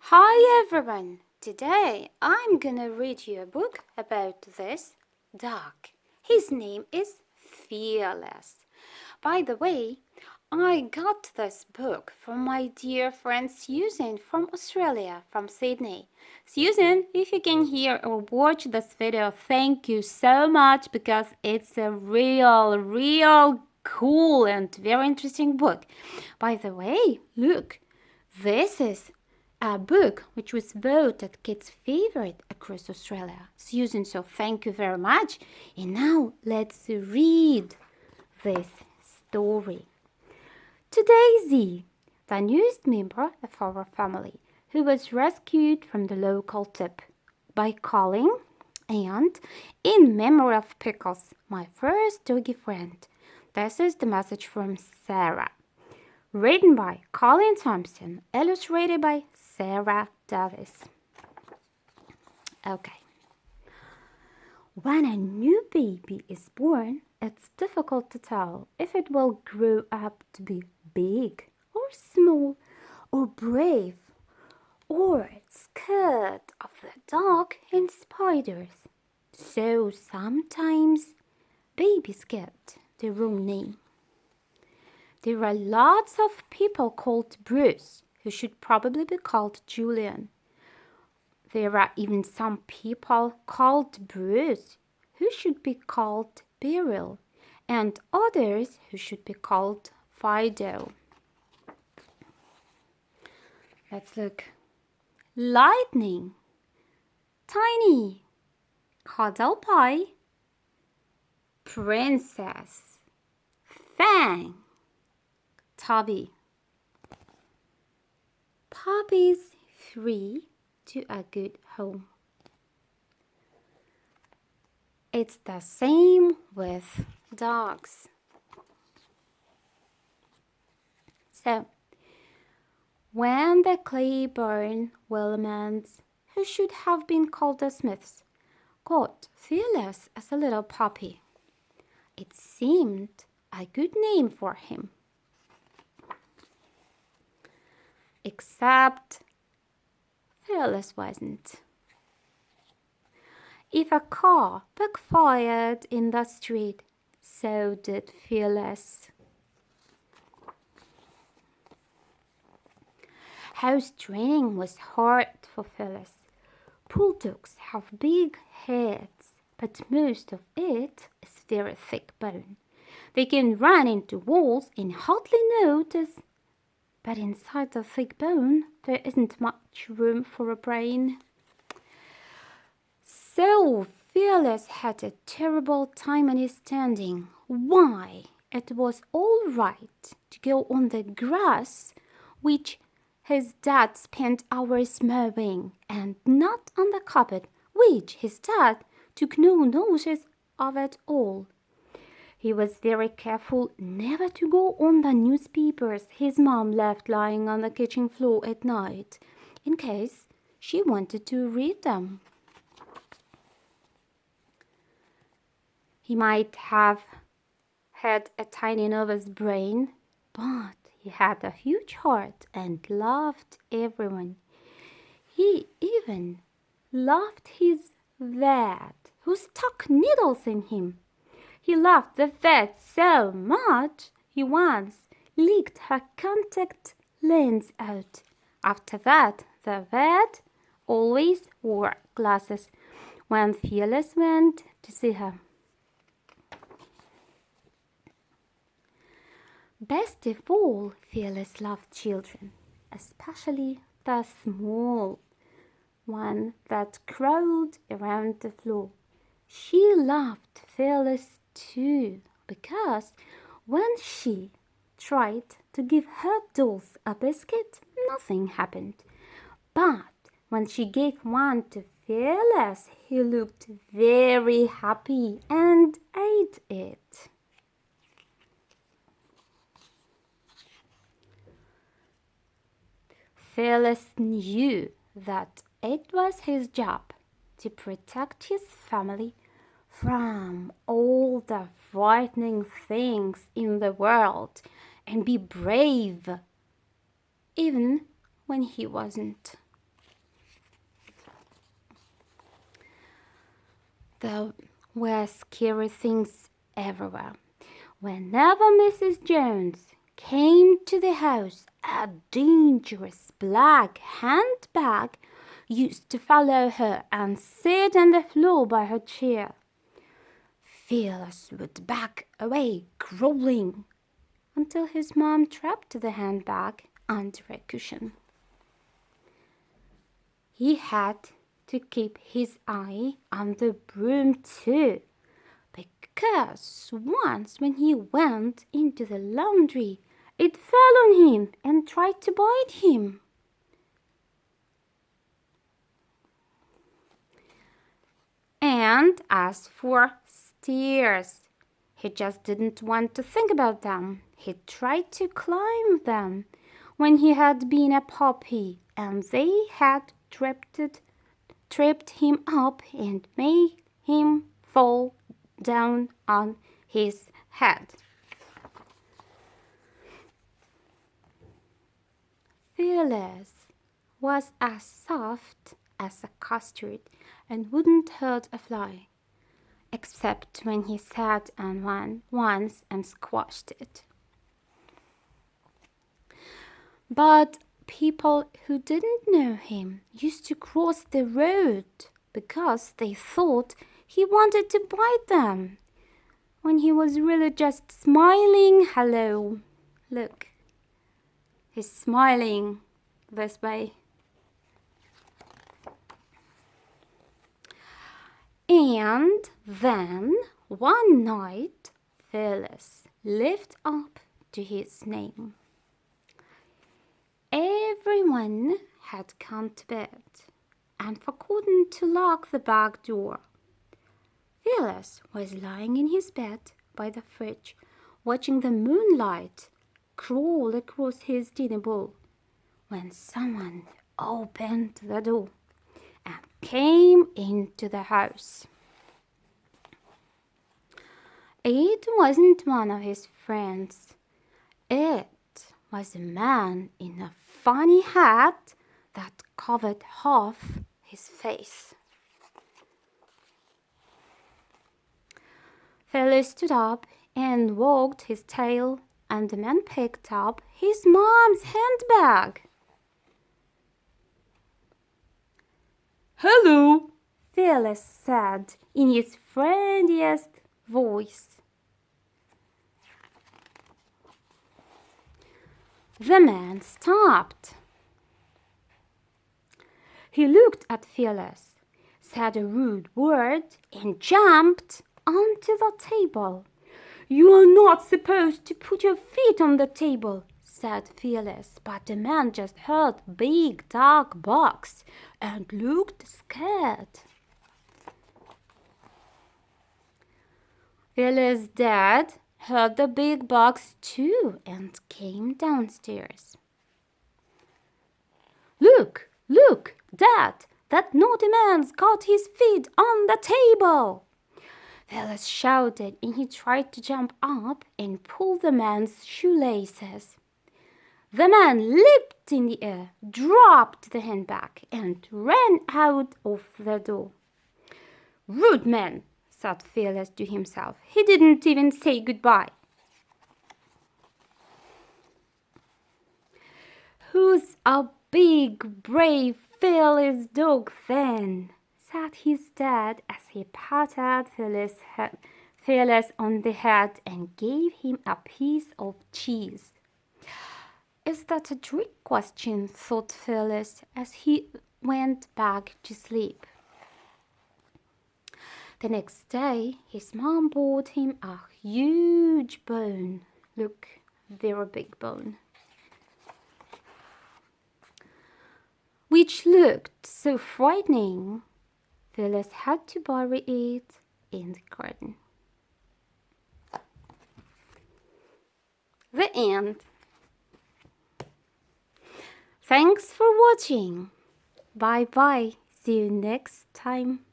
Hi everyone! Today I'm gonna read you a book about this dog. His name is Fearless. By the way, I got this book from my dear friend Susan from Australia, from Sydney. Susan, if you can hear or watch this video, thank you so much because it's a real cool and very interesting book. By the way, look, this is a book which was voted kids' favorite across Australia. Susan, so thank you very much. And now let's read this story. Daisy, the newest member of our family, who was rescued from the local tip by Colin, and in memory of Pickles, my first doggy friend. This is the message from Sarah. Written by Colin Thompson, illustrated by Sarah Davis. Okay. When a new baby is born, it's difficult to tell if it will grow up to be big or small or brave or scared of the dark and spiders. So sometimes babies get the wrong name. There are lots of people called Bruce who should probably be called Julian. There are even some people called Bruce who should be called Beryl, and others who should be called Fido. Let's look. Lightning, Tiny, Cuddle Pie, Princess, Fang, Tubby. Puppies free to a good home. It's the same with dogs. So, when the Claiborne Wilmans, who should have been called the Smiths, got Fearless as a little puppy, it seemed a good name for him. Except Fearless wasn't. If a car backfired in the street, so did Fearless. House training was hard for Fearless. Bulldogs have big heads, but most of it is very thick bone. They can run into walls and hardly notice. But inside the thick bone, there isn't much room for a brain. So Fearless had a terrible time understanding why it was all right to go on the grass, which his dad spent hours mowing, and not on the carpet, which his dad took no notice of at all. He was very careful never to go on the newspapers his mom left lying on the kitchen floor at night, in case she wanted to read them. He might have had a tiny nervous brain, but he had a huge heart and loved everyone. He even loved his vet, who stuck needles in him. He loved the vet so much, he once leaked her contact lens out. After that, the vet always wore glasses when Fearless went to see her. Best of all, Fearless loved children, especially the small one that crawled around the floor. She loved Fearless too, because when she tried to give her dolls a biscuit, nothing happened. But when she gave one to Fearless, he looked very happy and ate it. Fearless knew that it was his job to protect his family from all the frightening things in the world and be brave, even when he wasn't. There were scary things everywhere. Whenever Mrs. Jones came to the house, a dangerous black handbag used to follow her and sit on the floor by her chair. Phyllis would back away, growling, until his mom trapped the handbag under a cushion. He had to keep his eye on the broom too, because once when he went into the laundry, it fell on him and tried to bite him. And as for stairs, he just didn't want to think about them. He tried to climb them when he had been a puppy, and they had tripped him up and made him fall down on his head. Phyllis was as soft as a custard and wouldn't hurt a fly, except when he sat on one once and squashed it. But people who didn't know him used to cross the road because they thought he wanted to bite them, when he was really just smiling. Hello, look, he's smiling this way. And then one night, Phyllis lived up to his name. Everyone had gone to bed and forgotten to lock the back door. Phyllis was lying in his bed by the fridge, watching the moonlight crawl across his dinner bowl, when someone opened the door and came into the house. It wasn't one of his friends. It was a man in a funny hat that covered half his face. Phyllis stood up and wagged his tail, and the man picked up his mom's handbag. "Hello," Phyllis said in his friendliest voice. The man stopped. He looked at Phyllis, said a rude word, and jumped onto the table. "You are not supposed to put your feet on the table," said Phyllis, but the man just heard big dark box and looked scared. Phyllis' dad heard the big box too and came downstairs. Look, Dad, that naughty man's got his feet on the table!" Phyllis shouted, and he tried to jump up and pull the man's shoelaces. The man leaped in the air, dropped the handbag, and ran out of the door. "Rude man," said Phyllis to himself. "He didn't even say goodbye." "Who's a big, brave Phyllis dog then?" said his dad as he patted Phyllis on the head and gave him a piece of cheese. "Is that a trick question?" thought Phyllis as he went back to sleep. The next day, his mom bought him a huge bone. Look, very big bone, which looked so frightening. Phyllis had to bury it in the garden. The end. Thanks for watching. Bye bye. See you next time.